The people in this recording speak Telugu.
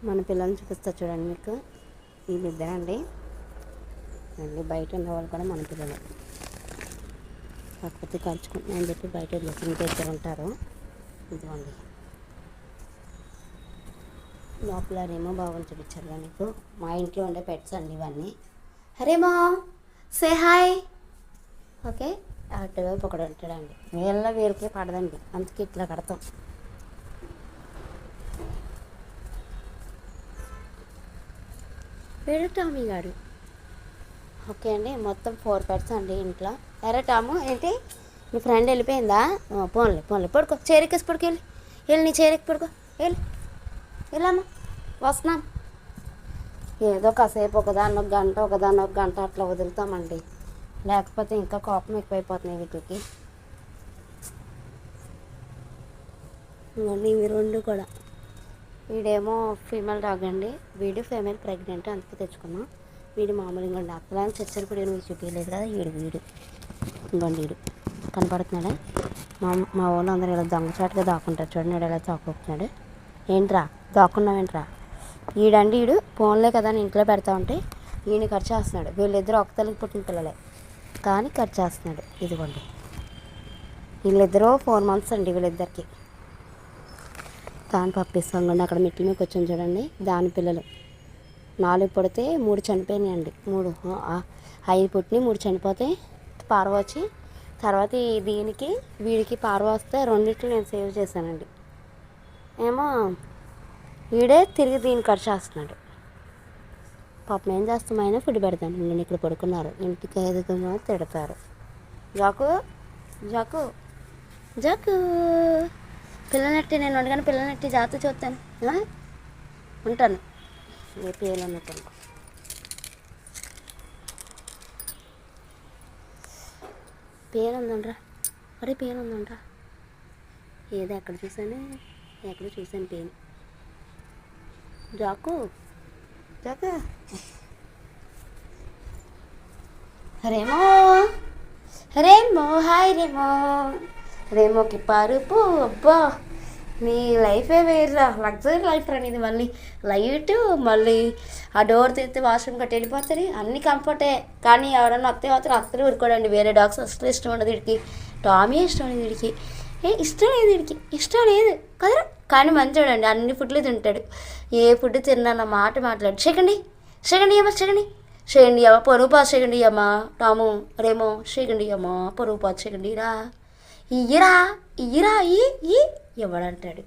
మన పిల్లల్ని చూపిస్తా చూడండి మీకు. వీళ్ళిద్దరండి మళ్ళీ బయట ఉన్న వాళ్ళు కూడా మన పిల్లలు. కాకపోతే కలుచుకుంటున్నాయని చెప్పి బయట వదిలేసి ఉంటారు. ఇదిగోండి లోపలనేమో బాగుంది చూపించారు మీకు. మా ఇంట్లో ఉండే పెట్స్ అండి ఇవన్నీ. హరేమో సే హాయ్. ఓకే అటువైపు ఒకడు ఉంటాడండి. వీళ్ళ వీరికి పడదండి, అందుకే ఇట్లా కడతాం. వీడు టామీ గారు. ఓకే అండి, మొత్తం 4 పెట్స్ అండి ఇంట్లో. ఎరా టాము ఏంటి నీ ఫ్రెండ్ వెళ్ళిపోయిందా? పోన్లే పోన్లే పడుకో, చేరెక్కేసి పడుకో. వెళ్ళి నీ చేరెక్కి పడుకో. వెళ్ళమ్మా వస్తున్నాం. ఏదో కాసేపు ఒకదాన్ని ఒక గంట అట్లా వదులుతామండి, లేకపోతే ఇంకా కోపం ఎక్కువైపోతున్నాయి వీటికి. ఇవన్నీ ఇవి 2 కూడా. వీడేమో ఫీమేల్ డాగ్ అండి, వీడు ఫీమేల్ ప్రెగ్నెంట్, అందుకే తెచ్చుకున్నాం. వీడు మామూలుగా ఉండి అసలు చచ్చరిపడి నువ్వు చూపించలేదు కదా. వీడు ఇంకోండి వీడు కనపడుతున్నాడా? మా ఊళ్ళో అందరూ ఇలా దొంగచాటుగా దాక్కుంటారు చూడండి. వీడు ఎలా దాక్కుంటున్నాడు. ఏంట్రా దాక్కున్నావేంట్రా? వీడండి వీడు ఫోన్లే కదా అని ఇంట్లో పెడతా ఉంటే ఈయన ఖర్చు చేస్తున్నాడు. వీళ్ళిద్దరు ఒక తల్లికి పుట్టిన పిల్లలే కానీ ఖర్చు చేస్తున్నాడు. ఇదిగోండి వీళ్ళిద్దరూ 4 months అండి వీళ్ళిద్దరికి. దాని పప్పిస్తాం కండి అక్కడ మెట్ల మీద వచ్చాను చూడండి. దాని పిల్లలు 4 పుడితే 3 చనిపోయినాయండి. 5 పుట్టినాయి, 3 చనిపోతాయి. పార్వ వచ్చి తర్వాత దీనికి వీడికి పార్వ వస్తే 2 నేను సేవ్ చేశానండి. ఏమో వీడే తిరిగి దీన్ని ఖర్చు చేస్తున్నాడు. పాపం ఏం చేస్తామైనా ఫుడ్ పెడతాను. నేను ఇక్కడ పడుకున్నారు, ఇంటికి ఎదుగుతున్నా తిడతారు. జాకు జాకు జాకు పిల్లనట్టి నేను వండుకొని పిల్లనట్టి జాతర చూస్తాను. ఉంటాను. ఏ పేరు అన్నట్టు పేరు ఉందండ్రా. అరే పేరు ఉందండ్రా. ఏదో ఎక్కడ చూసాను పేరు. జాకు జాకు రేమో రేమో హాయ్ రేమో. రేమోకి పరుపు. అబ్బా నీ లైఫే వేరురా, లగ్జరీ లైఫ్ రా నీది. మళ్ళీ లైట్, మళ్ళీ ఆ డోర్ తీస్తే వాష్రూమ్ కట్టి వెళ్ళిపోతుంది. అన్నీ కంఫర్టే. కానీ ఎవరన్నా వస్తే మాత్రం అస్సలు ఊరుకోడండి. వేరే డాగ్స్ అసలు ఇష్టం ఉండదు వీడికి. టామీ ఇష్టం లేదు వీడికి. ఇష్టం లేదు వీడికి, ఇష్టం లేదు కదా. కానీ మంచోడండి, అన్ని ఫుడ్లు తింటాడు. ఏ ఫుడ్ తిన్నా మాట మాట్లాడు. సెకండ్ అమ్మ సెకండ్ అమ్మ పొరుగు పాస్ సెకండ్ అమ్మ. టాము రేమో సెకండ్ అమ్మ పొరుగు పాస్ సెకండ్ రా ఇయ్యరా ఇయ్యరా ఇవ్వడంటాడు.